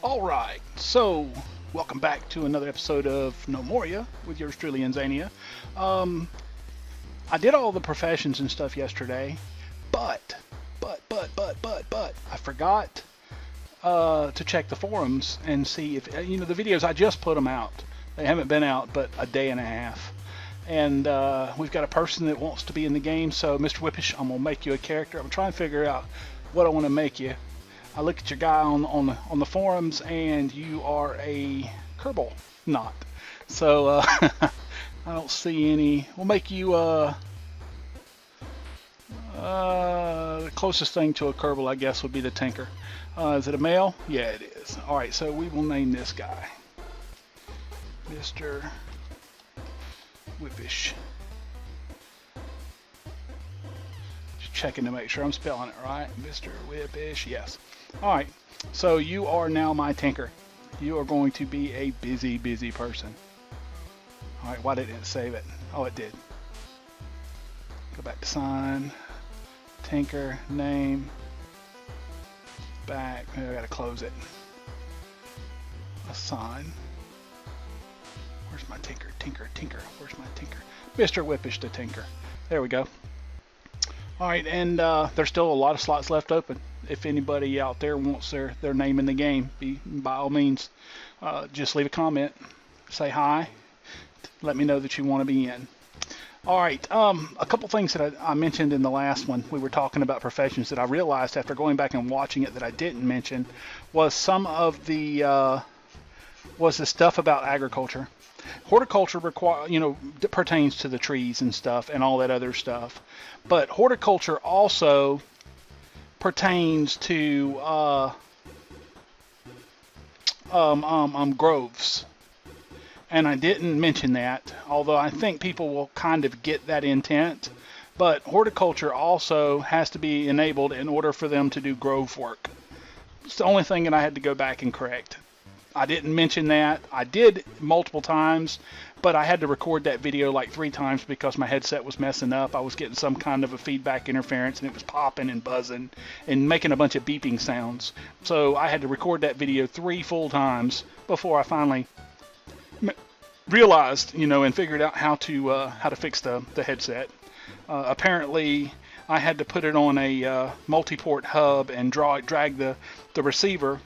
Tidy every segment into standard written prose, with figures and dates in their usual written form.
Alright, so welcome back to another episode of Gnomoria with yours truly, Inzainia. I did all the professions and stuff yesterday, but I forgot to check the forums and see if, the videos, I just put them out. They haven't been out but a day and a half. And we've got a person that wants to be in the game, so Mr. Whippish, I'm going to make you a character. I'm trying to figure out what I want to make you. I look at your guy on the forums, and you are a Kerbal Knot. So I don't see any. We'll make you the closest thing to a Kerbal, I guess, would be the Tinker. Is it a male? Yeah, it is. All right, so we will name this guy Mr. Whippish. Just checking to make sure I'm spelling it right. Mr. Whippish, yes. Alright, so you are now my Tinker. You are going to be a busy person. Alright, why didn't it save it? Oh, it did. Go back to sign. Tinker, name. Back. I gotta close it. Assign. Where's my Tinker? Tinker. Where's my Tinker? Mr. Whippish the Tinker. There we go. Alright, and there's still a lot of slots left open. If anybody out there wants their name in the game, by all means, just leave a comment, say hi, let me know that you want to be in. Alright, a couple things that I mentioned in the last one. We were talking about professions that I realized after going back and watching it that I didn't mention was some of the stuff about agriculture. Horticulture pertains to the trees and stuff and all that other stuff, but horticulture also pertains to groves, and I didn't mention that, although I think people will kind of get that intent. But horticulture also has to be enabled in order for them to do grove work. It's the only thing that I had to go back and correct. I didn't mention that. I did multiple times, but I had to record that video like 3 times because my headset was messing up. I was getting some kind of a feedback interference, and it was popping and buzzing and making a bunch of beeping sounds. So I had to record that video 3 full times before I finally realized, and figured out how to fix the headset. Apparently, I had to put it on a multi-port hub and drag the receiver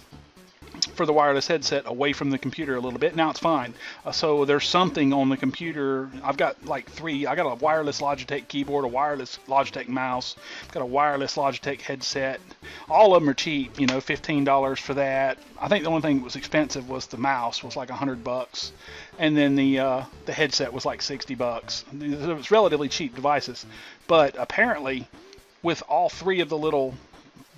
for the wireless headset away from the computer a little bit. Now it's fine. So there's something on the computer. I've got like 3. I got a wireless Logitech keyboard, a wireless Logitech mouse, got a wireless Logitech headset. All of them are cheap, $15 for that. I think the only thing that was expensive was the mouse, was like $100, and then the headset was like $60. It was relatively cheap devices, but apparently with all 3 of the little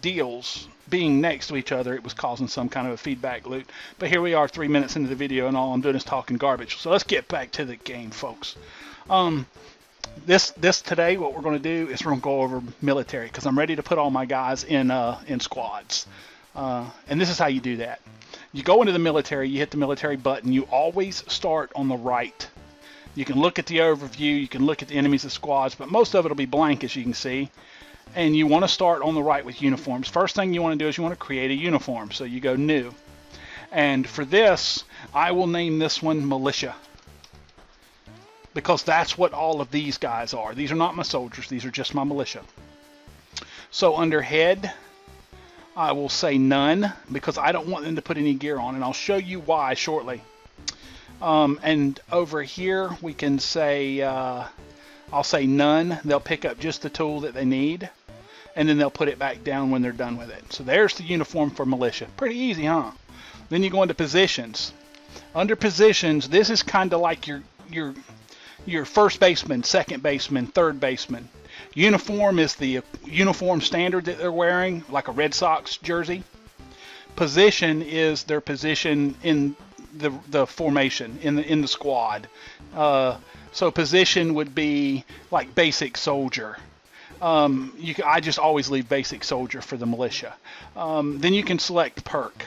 deals being next to each other, it was causing some kind of a feedback loop. But here we are 3 minutes into the video, and all I'm doing is talking garbage. So let's get back to the game, folks. This today, what we're going to do is we're going to go over military, because I'm ready to put all my guys in squads. And this is how you do that. You go into the military, you hit the military button. You always start on the right. You can look at the overview, you can look at the enemies of squads, but most of it will be blank, as you can see. And you want to start on the right with uniforms. First thing you want to do is you want to create a uniform. So you go new. And for this, I will name this one Militia, because that's what all of these guys are. These are not my soldiers. These are just my militia. So under head, I will say none, because I don't want them to put any gear on. And I'll show you why shortly. And over here, we can say, I'll say none. They'll pick up just the tool that they need, and then they'll put it back down when they're done with it. So there's the uniform for militia. Pretty easy, huh? Then you go into positions. Under positions, this is kind of like your first baseman, second baseman, third baseman. Uniform is the uniform standard that they're wearing, like a Red Sox jersey. Position is their position in the formation, in the squad. So position would be like basic soldier. I just always leave basic soldier for the militia. Then you can select perk.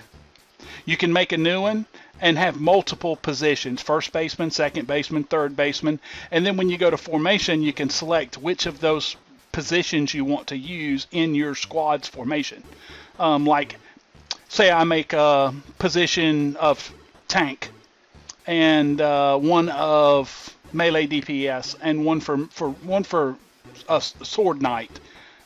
You can make a new one and have multiple positions: first baseman, second baseman, third baseman. And then when you go to formation, you can select which of those positions you want to use in your squad's formation. say I make a position of tank and one of melee DPS and one for a sword knight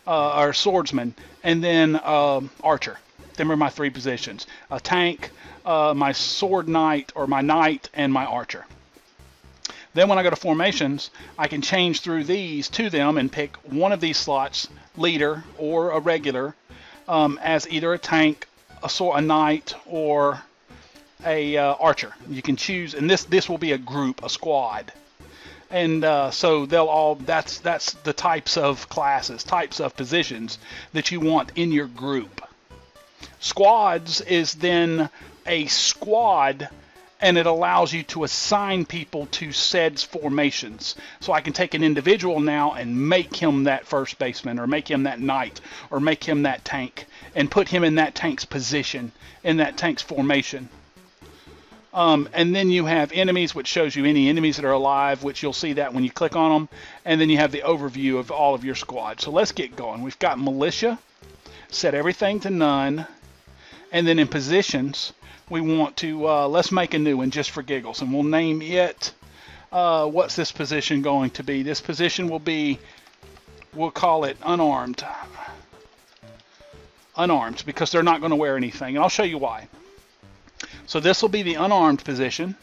or swordsman, and then archer. Them are my three positions: a tank, my sword knight or my knight, and my archer. Then when I go to formations, I can change through these to them and pick one of these slots, leader or a regular, as either a tank, a knight, or a archer. You can choose, and this will be a group, a squad. And so they'll all, that's the types of classes, types of positions that you want in your group. Squads is then a squad, and it allows you to assign people to said formations. So I can take an individual now and make him that first baseman, or make him that knight, or make him that tank, and put him in that tank's position, in that tank's formation. And then you have enemies, which shows you any enemies that are alive, which you'll see that when you click on them. And then you have the overview of all of your squad. So let's get going. We've got militia, set everything to none, and then in positions, we want to, let's make a new one just for giggles, and we'll name it, what's this position going to be? This position will be, we'll call it unarmed. Unarmed, because they're not going to wear anything, and I'll show you why. So this will be the unarmed position,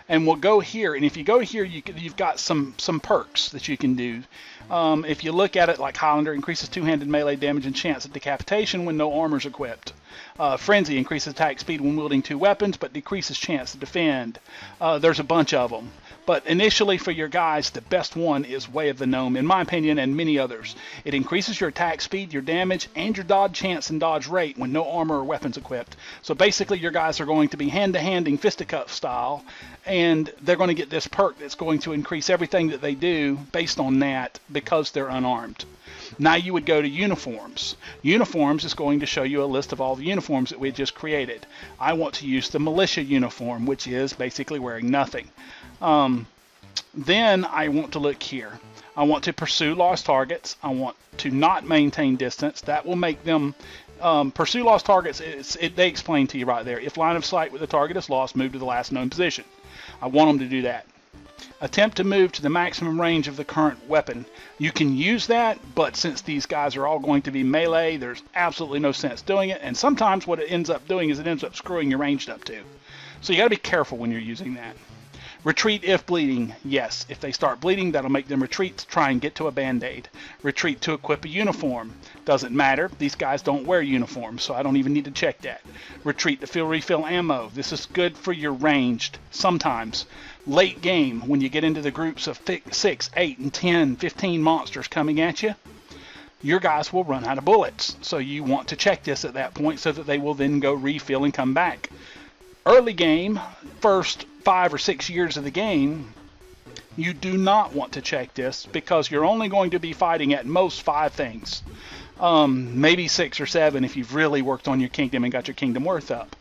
and we'll go here, and if you go here, you've got some perks that you can do. If you look at it, like Highlander, increases two-handed melee damage and chance of decapitation when no armor is equipped. Frenzy increases attack speed when wielding two weapons, but decreases chance to defend. There's a bunch of them. But initially for your guys, the best one is Way of the Gnome, in my opinion, and many others. It increases your attack speed, your damage, and your dodge chance and dodge rate when no armor or weapons equipped. So basically your guys are going to be hand-to-handing fisticuff style, and they're going to get this perk that's going to increase everything that they do based on that because they're unarmed. Now you would go to uniforms. Uniforms is going to show you a list of all the uniforms that we just created. I want to use the militia uniform, which is basically wearing nothing. Then I want to look here. I want to pursue lost targets. I want to not maintain distance. That will make them pursue lost targets. They explain to you right there. If line of sight with the target is lost, move to the last known position. I want them to do that. Attempt to move to the maximum range of the current weapon. You can use that, but since these guys are all going to be melee, there's absolutely no sense doing it. And sometimes what it ends up doing is it ends up screwing your ranged up too. So you got to be careful when you're using that. Retreat if bleeding. Yes, if they start bleeding, that'll make them retreat to try and get to a band-aid. Retreat to equip a uniform. Doesn't matter. These guys don't wear uniforms, so I don't even need to check that. Retreat to refill ammo. This is good for your ranged. Sometimes. Late game, when you get into the groups of 6, 8, and 10, 15 monsters coming at you, your guys will run out of bullets. So you want to check this at that point so that they will then go refill and come back. Early game, first 5 or 6 years of the game, you do not want to check this because you're only going to be fighting at most 5 things. Maybe 6 or 7 if you've really worked on your kingdom and got your kingdom worth up.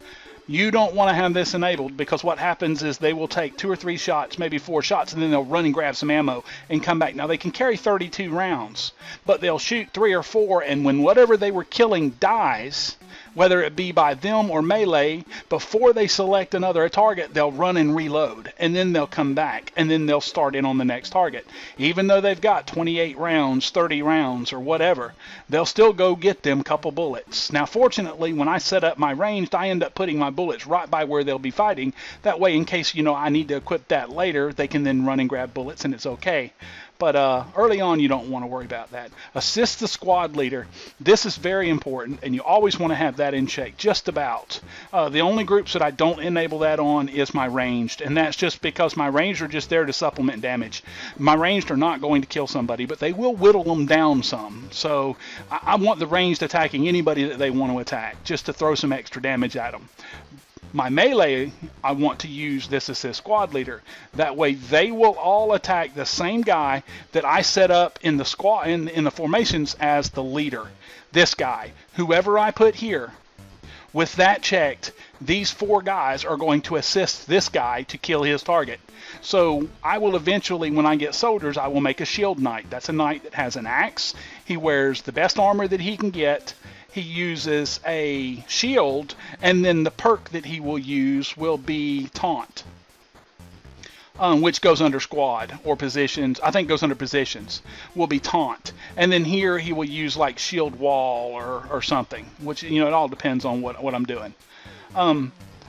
You don't want to have this enabled because what happens is they will take 2 or 3 shots, maybe 4 shots, and then they'll run and grab some ammo and come back. Now they can carry 32 rounds, but they'll shoot 3 or 4, and when whatever they were killing dies, whether it be by them or melee, before they select another target, they'll run and reload, and then they'll come back, and then they'll start in on the next target. Even though they've got 28 rounds, 30 rounds, or whatever, they'll still go get them couple bullets. Now, fortunately, when I set up my ranged, I end up putting my bullets right by where they'll be fighting. That way, in case, I need to equip that later, they can then run and grab bullets, and it's okay. But early on, you don't want to worry about that. Assist the squad leader. This is very important, and you always want to have that in check, just about. The only groups that I don't enable that on is my ranged, and that's just because my ranged are just there to supplement damage. My ranged are not going to kill somebody, but they will whittle them down some. So I want the ranged attacking anybody that they want to attack, just to throw some extra damage at them. My melee, I want to use this assist squad leader. That way they will all attack the same guy that I set up in the squad in the formations as the leader. This guy, whoever I put here. With that checked, these 4 guys are going to assist this guy to kill his target. So I will eventually, when I get soldiers, I will make a shield knight. That's a knight that has an axe. He wears the best armor that he can get. he uses a shield, and then the perk that he will use will be taunt, which goes under squad or positions. I think goes under positions, will be taunt. And then here he will use like shield wall or something, which, you know, it all depends on what I'm doing.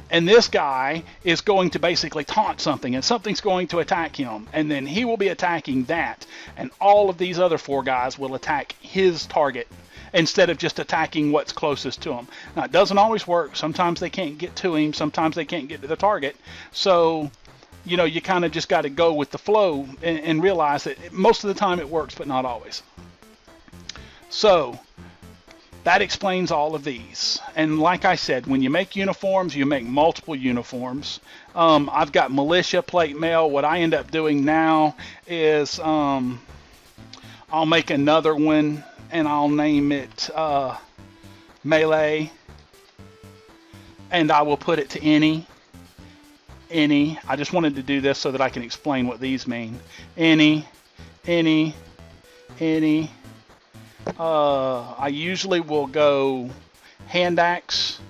And this guy is going to basically taunt something, and something's going to attack him, and then he will be attacking that, and all of these other 4 guys will attack his target instead of just attacking what's closest to him. Now, it doesn't always work. Sometimes they can't get to him. Sometimes they can't get to the target. So, you know, you kind of just got to go with the flow and realize that most of the time it works, but not always. So that explains all of these. And like I said, when you make uniforms, you make multiple uniforms. I've got militia, plate mail. What I end up doing now is I'll make another one, and I'll name it melee, and I will put it to any. I just wanted to do this so that I can explain what these mean. Any. I usually will go hand axe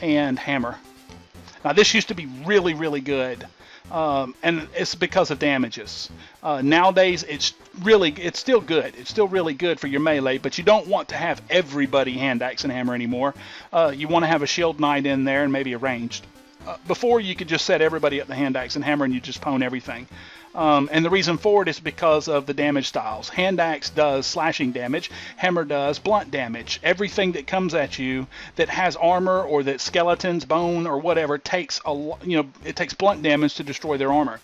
and hammer. Now this used to be really, really good, and it's because of damages. Nowadays it's still good. It's still really good for your melee, but you don't want to have everybody hand axe and hammer anymore. You want to have a shield knight in there and maybe a ranged. Before, you could just set everybody up the hand axe and hammer and you just pwn everything. And the reason for it is because of the damage styles. Hand axe does slashing damage, hammer does blunt damage. Everything that comes at you that has armor or that skeletons, bone, or whatever takes it takes blunt damage to destroy their armor.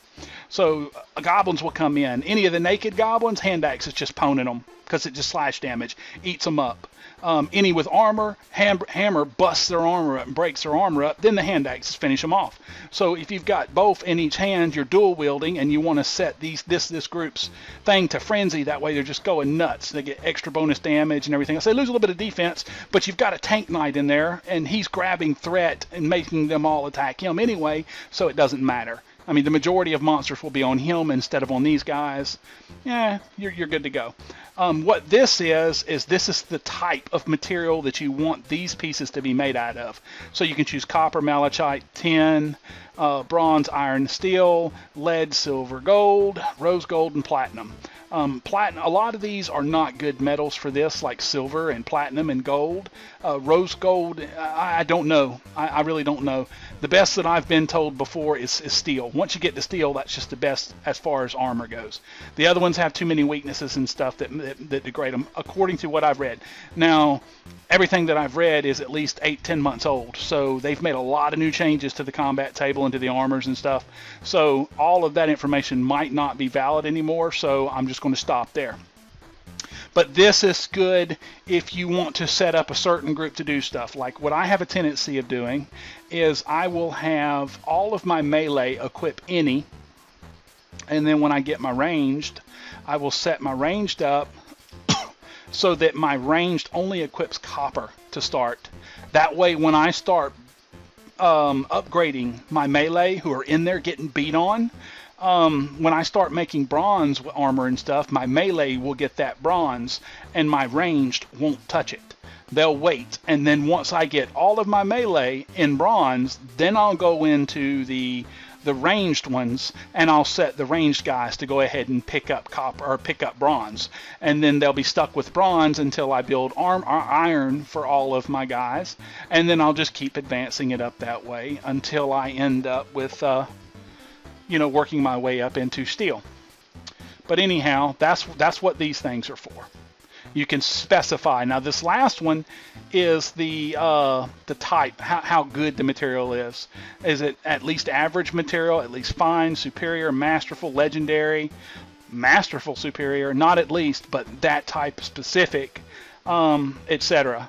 So goblins will come in. Any of the naked goblins, hand axe is just pwning them because it just slash damage, eats them up. Any with armor, hammer busts their armor up and breaks their armor up, then the hand axes finish them off. So if you've got both in each hand, you're dual wielding, and you want to set this group's thing to frenzy, that way they're just going nuts. They get extra bonus damage and everything. So they lose a little bit of defense, but you've got a tank knight in there, and he's grabbing threat and making them all attack him anyway, so it doesn't matter. I mean, the majority of monsters will be on him instead of on these guys. Yeah, you're good to go. What this is this is the type of material that you want these pieces to be made out of. So you can choose copper, malachite, tin, bronze, iron, steel, lead, silver, gold, rose gold, and platinum. A lot of these are not good metals for this, like silver and platinum and gold. Rose gold, I don't know. I really don't know. The best that I've been told before is steel. Once you get to steel, that's just the best as far as armor goes. The other ones have too many weaknesses and stuff that degrade them, according to what I've read. Now, everything that I've read is at least 8-10 months old, so they've made a lot of new changes to the combat table and to the armors and stuff. So all of that information might not be valid anymore, so I'm just going to stop there. But this is good if you want to set up a certain group to do stuff. Like what I have a tendency of doing is I will have all of my melee equip any, and then when I get my ranged, I will set my ranged up so that my ranged only equips copper to start. That way when I start upgrading my melee who are in there getting beat on, when I start making bronze armor and stuff, my melee will get that bronze and my ranged won't touch it. They'll wait, and then once I get all of my melee in bronze, then I'll go into the ranged ones, and I'll set the ranged guys to go ahead and pick up copper or pick up bronze, and then they'll be stuck with bronze until I build iron for all of my guys, and then I'll just keep advancing it up that way until I end up with working my way up into steel. But anyhow, that's what these things are for. You can specify. Now this last one is the type, how good the material is. Is it at least average material, at least fine, superior, masterful, legendary, masterful, superior, not at least, but that type specific, etc.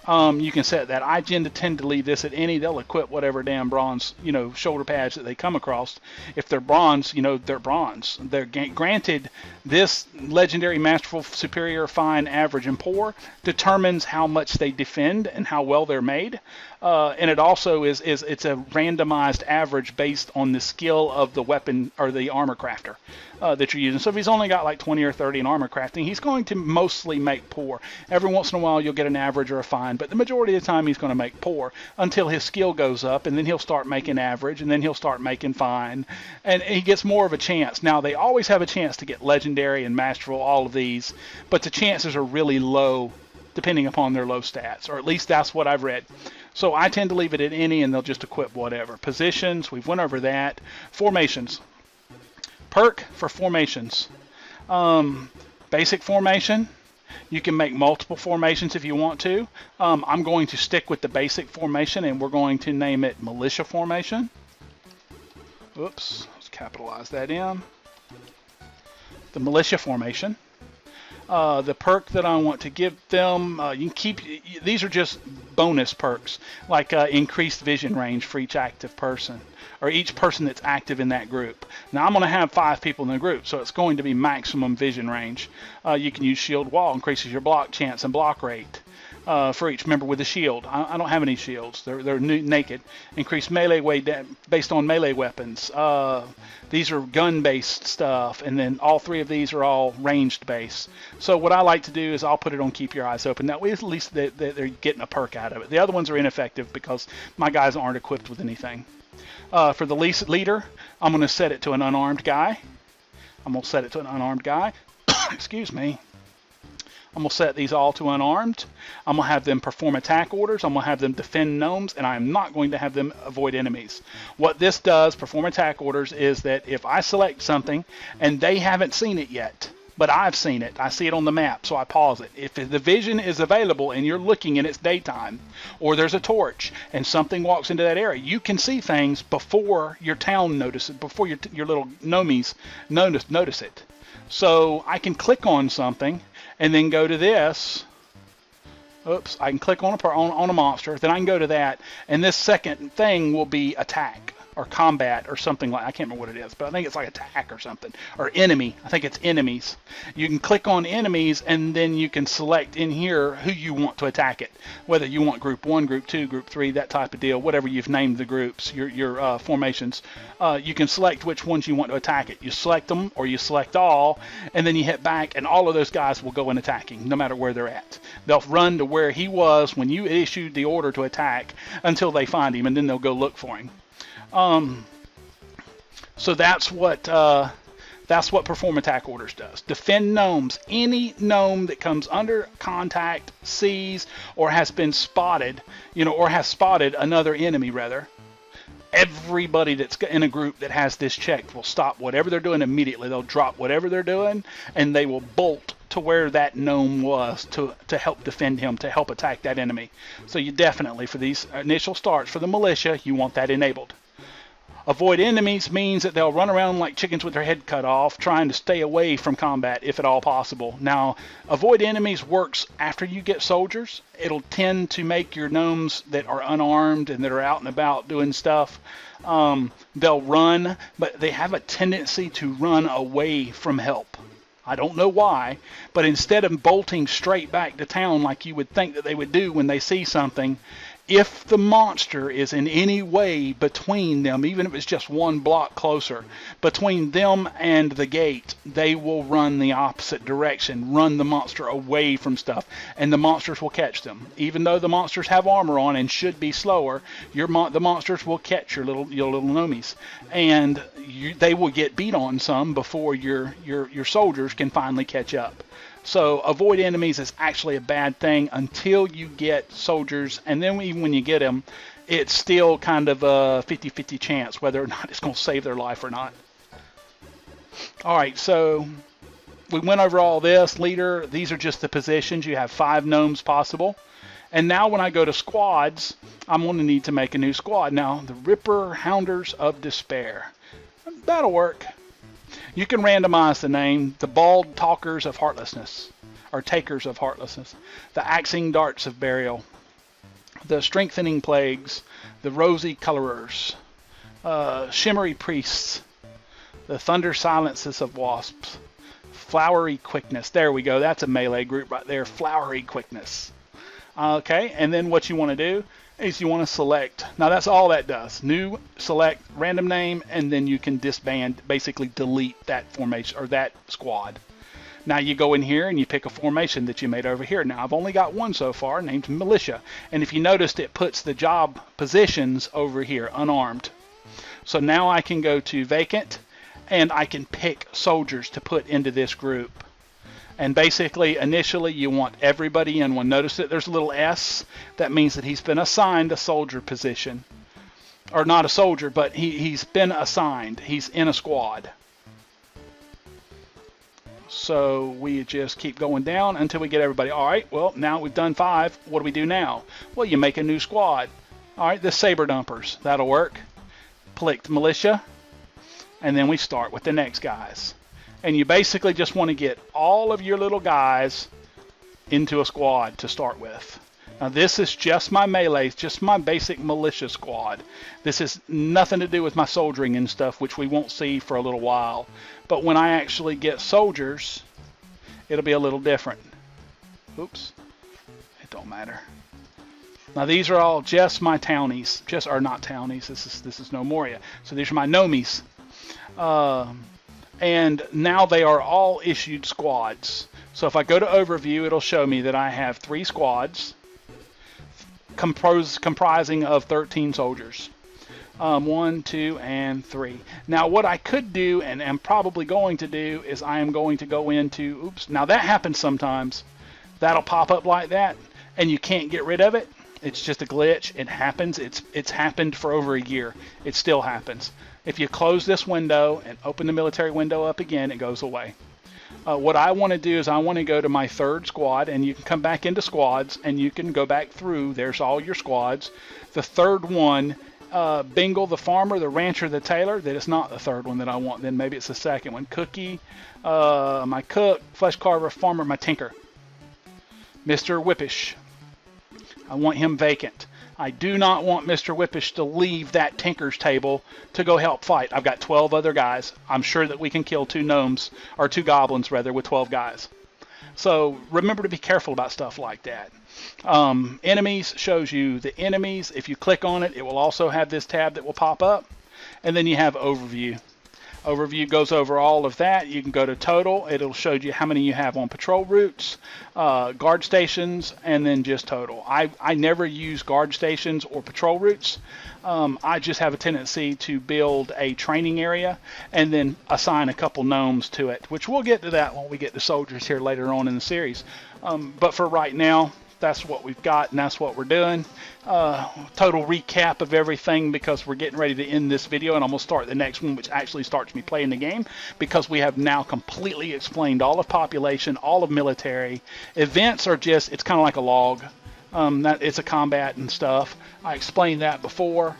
You can set that. I tend to leave this at any. They'll equip whatever damn bronze, shoulder pads that they come across. If they're bronze, they're bronze. They're granted this legendary, masterful, superior, fine, average, and poor determines how much they defend and how well they're made. And it also it's a randomized average based on the skill of the weapon or the armor crafter that you're using. So if he's only got like 20 or 30 in armor crafting, he's going to mostly make poor. Every once in a while you'll get an average or a fine, but the majority of the time he's going to make poor until his skill goes up, and then he'll start making average, and then he'll start making fine, and he gets more of a chance. Now they always have a chance to get legendary and masterful, all of these, but the chances are really low depending upon their low stats, or at least that's what I've read. So I tend to leave it at any, and they'll just equip whatever. Positions, we've went over that. Formations. Perk for formations. Basic formation. You can make multiple formations if you want to. I'm going to stick with the basic formation, and we're going to name it Militia Formation. Oops, let's capitalize that in. The Militia Formation. The perk that I want to give them, you can keep, these are just bonus perks, like increased vision range for each active person, or each person that's active in that group. Now I'm going to have 5 people in the group, so it's going to be maximum vision range. You can use shield wall, increases your block chance and block rate. For each member with a shield. I don't have any shields. They're naked. Increase melee weight based on melee weapons. These are gun-based stuff, and then all 3 of these are all ranged base. So what I like to do is I'll put it on Keep Your Eyes Open. That way at least they're getting a perk out of it. The other ones are ineffective because my guys aren't equipped with anything. For the leader, I'm going to set it to an unarmed guy. Excuse me. I'm going to set these all to unarmed. I'm going to have them perform attack orders. I'm going to have them defend gnomes, and I'm not going to have them avoid enemies. What this does, perform attack orders, is that if I select something and they haven't seen it yet, but I've seen it, I see it on the map, so I pause it. If the vision is available and you're looking and it's daytime, or there's a torch and something walks into that area, you can see things before your town notices, before your little gnomies notice it. So I can click on something and then go to this. Oops, I can click on a monster, then I can go to that, and this second thing will be attack or combat or something like, I can't remember what it is, but I think it's like attack or something, or enemy. I think it's enemies. You can click on enemies, and then you can select in here who you want to attack it, whether you want group 1, group 2, group 3, that type of deal, whatever you've named the groups, your formations. You can select which ones you want to attack it. You select them, or you select all, and then you hit back, and all of those guys will go in attacking, no matter where they're at. They'll run to where he was when you issued the order to attack until they find him, and then they'll go look for him. So that's what perform attack orders does. Defend gnomes. Any gnome that comes under contact, sees, or has been spotted, or has spotted another enemy, rather. Everybody that's in a group that has this checked will stop whatever they're doing immediately. They'll drop whatever they're doing, and they will bolt to where that gnome was to help defend him, to help attack that enemy. So you definitely, for these initial starts, for the militia, you want that enabled. Avoid enemies means that they'll run around like chickens with their head cut off, trying to stay away from combat if at all possible. Now, avoid enemies works after you get soldiers. It'll tend to make your gnomes that are unarmed and that are out and about doing stuff, they'll run, but they have a tendency to run away from help. I don't know why, but instead of bolting straight back to town like you would think that they would do when they see something, if the monster is in any way between them, even if it's just 1 block closer, between them and the gate, they will run the opposite direction, run the monster away from stuff, and the monsters will catch them. Even though the monsters have armor on and should be slower, the monsters will catch your little gnomies, and they will get beat on some before your soldiers can finally catch up. So avoid enemies is actually a bad thing until you get soldiers, and then even when you get them, it's still kind of a 50-50 chance whether or not it's going to save their life or not. Alright, so we went over all this. Leader, these are just the positions. You have 5 gnomes possible. And now when I go to squads, I'm going to need to make a new squad. Now, the Ripper Hounders of Despair. That'll work. You can randomize the name. The Bald Talkers of Heartlessness, or Takers of Heartlessness. The Axing Darts of Burial. the strengthening plagues, the rosy colorers, shimmery priests, the thunder silences of wasps, flowery quickness. There we go. That's a melee group right there. Flowery quickness. Okay, and then what you want to do is you want to select. Now that's all that does. New, select, random name, and then you can disband, basically delete that formation or that squad. Now you go in here and you pick a formation that you made over here. Now I've only got one so far named Militia. And if you noticed, it puts the job positions over here, unarmed. So now I can go to vacant and I can pick soldiers to put into this group. And basically, initially, you want everybody in one. Notice that there's a little S. That means that he's been assigned a soldier position. Or not a soldier, but he's been assigned. He's in a squad. So we just keep going down until we get everybody. All right, well, now we've done 5. What do we do now? Well, you make a new squad. All right, the Saber Dumpers. That'll work. Click Militia. And then we start with the next guys. And you basically just want to get all of your little guys into a squad to start with. Now this is just my melees, just my basic militia squad. This has nothing to do with my soldiering and stuff, which we won't see for a little while. But when I actually get soldiers, it'll be a little different. Oops, it don't matter. Now these are all just my townies, or not townies. This is Gnomoria. So these are my gnomies. And now they are all issued squads. So if I go to overview, it'll show me that I have 3 squads comprising of 13 soldiers. 1, 2, and 3. Now what I could do, and am probably going to do, is I am going to go into, oops, now that happens sometimes. That'll pop up like that, and you can't get rid of it. It's just a glitch. It happens. It's happened for over a year. It still happens. If you close this window and open the military window up again, it goes away. What I want to do is I want to go to my 3rd squad, and you can come back into squads, and you can go back through. There's all your squads. The 3rd one, Bingle, the farmer, the rancher, the tailor. That is not the 3rd one that I want. Then maybe it's the 2nd one. Cookie, my cook, flesh carver, farmer, my tinker. Mr. Whippish. I want him vacant. I do not want Mr. Whippish to leave that tinker's table to go help fight. I've got 12 other guys. I'm sure that we can kill 2 gnomes, or 2 goblins rather, with 12 guys. So remember to be careful about stuff like that. Enemies shows you the enemies. If you click on it, it will also have this tab that will pop up. And then you have overview. Overview goes over all of that. You can go to total. It'll show you how many you have on patrol routes, guard stations, and then just total. I never use guard stations or patrol routes. I just have a tendency to build a training area and then assign a couple gnomes to it, which we'll get to that when we get to soldiers here later on in the series. But for right now, that's what we've got, and that's what we're doing. Total recap of everything, because we're getting ready to end this video, and I'm going to start the next one, which actually starts me playing the game, because we have now completely explained all of population, all of military. Events are just, it's kind of like a log. It's a combat and stuff. I explained that before.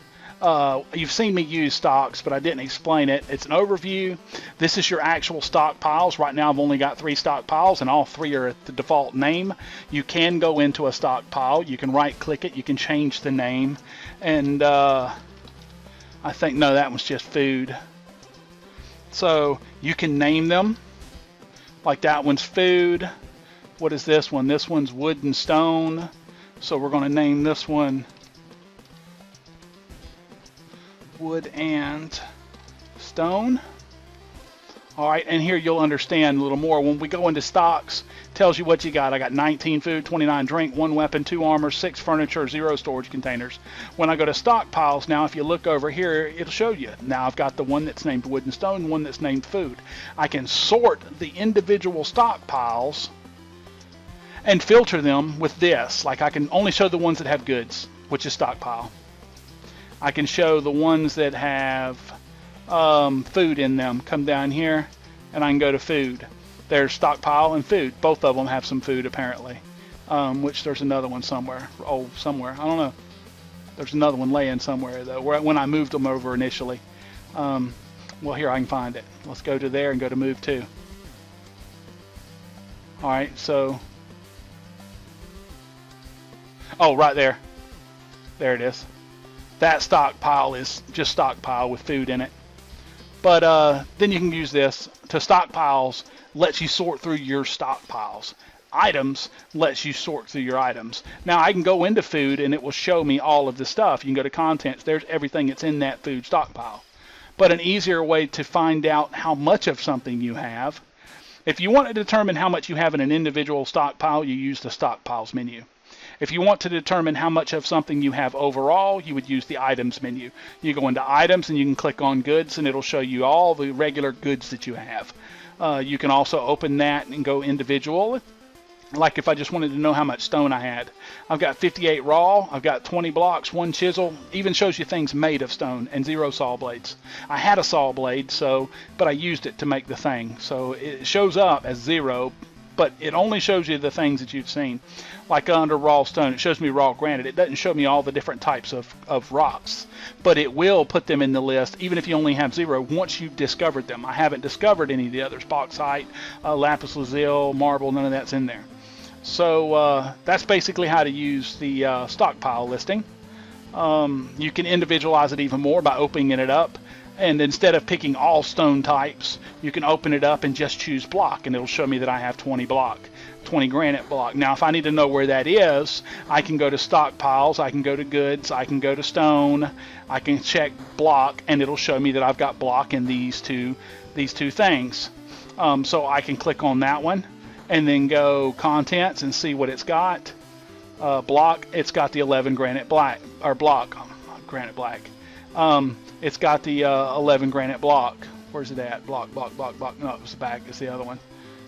You've seen me use stocks, but I didn't explain it. It's an overview. This is your actual stockpiles. Right now I've only got 3 stockpiles, and all 3 are at the default name. You can go into a stockpile. You can right click it. You can change the name. And I think, no, that one's just food. So you can name them. Like that one's food. What is this one? This one's wood and stone. So we're going to name this one wood and stone. All right, and here you'll understand a little more. When we go into stocks, tells you what you got. I got 19 food, 29 drink, 1 weapon, 2 armor, 6 furniture, 0 storage containers. When I go to stockpiles, now if you look over here, it'll show you. Now I've got the one that's named wood and stone, one that's named food. I can sort the individual stockpiles and filter them with this. Like I can only show the ones that have goods, which is stockpile. I can show the ones that have food in them. Come down here and I can go to food. There's stockpile and food. Both of them have some food apparently. Which there's another one somewhere. Oh, somewhere. I don't know. There's another one laying somewhere though, when I moved them over initially. Well, here I can find it. Let's go to there and go to move to. Alright, so... Oh, right there. There it is. That stockpile is just stockpile with food in it. But then you can use this to stockpiles, lets you sort through your stockpiles. Items lets you sort through your items. Now I can go into food and it will show me all of the stuff. You can go to contents, there's everything that's in that food stockpile. But an easier way to find out how much of something you have, if you want to determine how much you have in an individual stockpile, you use the stockpiles menu. If you want to determine how much of something you have overall, you would use the items menu. You go into items and you can click on goods and it'll show you all the regular goods that you have. You can also open that and go individual. Like if I just wanted to know how much stone I had. I've got 58 raw, I've got 20 blocks, 1 chisel, even shows you things made of stone, and 0 saw blades. I had a saw blade, but I used it to make the thing. So it shows up as 0, but it only shows you the things that you've seen. Like under raw stone, it shows me raw granite. It doesn't show me all the different types of rocks, but it will put them in the list, even if you only have 0, once you've discovered them. I haven't discovered any of the others. Bauxite, lapis lazuli, marble, none of that's in there. So that's basically how to use the stockpile listing. You can individualize it even more by opening it up. And instead of picking all stone types, you can open it up and just choose block, and it'll show me that I have 20 block, 20 granite block. Now, if I need to know where that is, I can go to stockpiles, I can go to goods, I can go to stone, I can check block, and it'll show me that I've got block in these two things. So I can click on that one, and then go contents and see what it's got. Block, it's got the 11 granite black, or block, granite black. It's got the 11 granite block. Where's it at? Block. No, it was the back. It's the other one.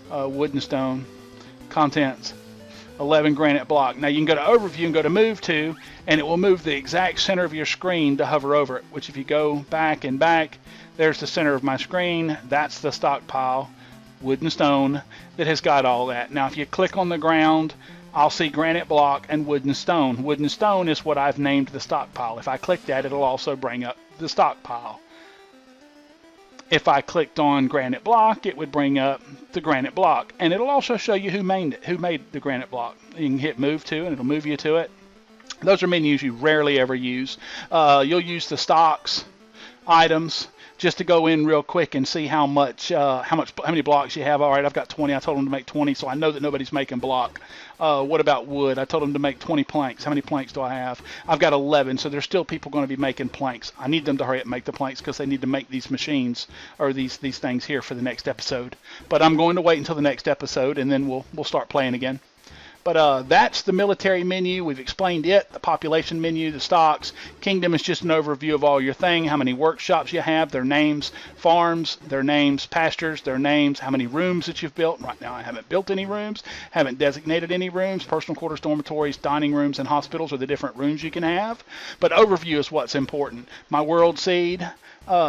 Wood and stone. Contents. 11 granite block. Now you can go to overview and go to move to, and it will move the exact center of your screen to hover over it, which if you go back and back, there's the center of my screen. That's the stockpile, wood and stone, that has got all that. Now if you click on the ground, I'll see granite block and wood and stone. Wood and stone is what I've named the stockpile. If I click that, it'll also bring up the stockpile. If I clicked on granite block, it would bring up the granite block, and it'll also show you who made the granite block. You can hit move to, and it'll move you to it. Those are menus you rarely ever use. You'll use the stocks, items, just to go in real quick and see how many blocks you have. All right, I've got 20. I told them to make 20, so I know that nobody's making block. What about wood? I told them to make 20 planks. How many planks do I have? I've got 11, so there's still people going to be making planks. I need them to hurry up and make the planks because they need to make these machines or these things here for the next episode. But I'm going to wait until the next episode, and then we'll start playing again. But that's the military menu. We've explained it. The population menu, the stocks. Kingdom is just an overview of all your thing, how many workshops you have, their names, farms, their names, pastures, their names, how many rooms that you've built. Right now I haven't built any rooms, haven't designated any rooms. Personal quarters, dormitories, dining rooms, and hospitals are the different rooms you can have. But overview is what's important. My world seed,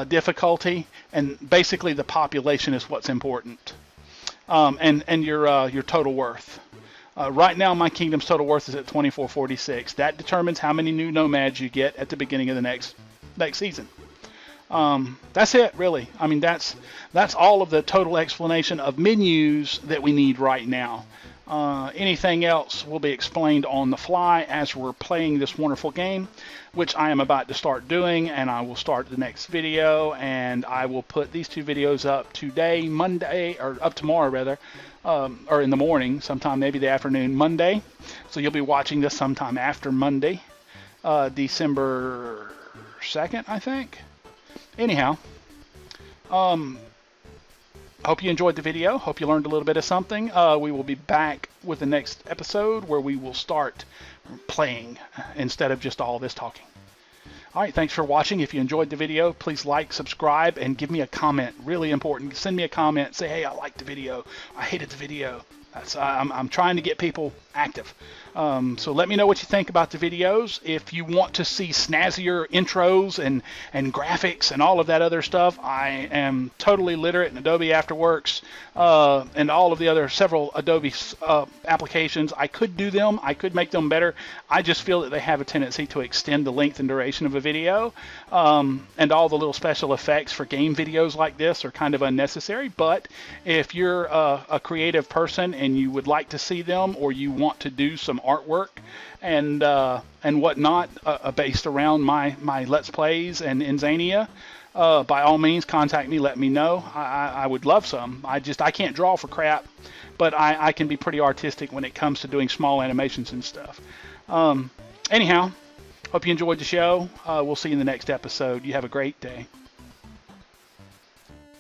difficulty, and basically the population is what's important. And your total worth. Right now, my kingdom's total worth is at 2446. That determines how many new nomads you get at the beginning of the next season. That's it, really. I mean, that's all of the total explanation of menus that we need right now. Anything else will be explained on the fly as we're playing this wonderful game, which I am about to start doing, and I will start the next video, and I will put these 2 videos up today, Monday, or up tomorrow rather, or in the morning, sometime maybe the afternoon, Monday. So you'll be watching this sometime after Monday, December 2nd, I think. Anyhow, hope you enjoyed the video. Hope you learned a little bit of something. We will be back with the next episode where we will start playing instead of just all this talking. All right, thanks for watching. If you enjoyed the video, please like, subscribe, and give me a comment. Really important. Send me a comment. Say, hey, I liked the video. I hated the video. I'm trying to get people active. So let me know what you think about the videos. If you want to see snazzier intros and graphics and all of that other stuff, I am totally literate in Adobe Afterworks and all of the other several Adobe applications. I could do them. I could make them better. I just feel that they have a tendency to extend the length and duration of a video. And all the little special effects for game videos like this are kind of unnecessary. But if you're a creative person and and you would like to see them, or you want to do some artwork and whatnot based around my Let's Plays and Inzainia, by all means contact me. Let me know. I would love some. I can't draw for crap, but I can be pretty artistic when it comes to doing small animations and stuff. Anyhow, hope you enjoyed the show. We'll see you in the next episode. You have a great day.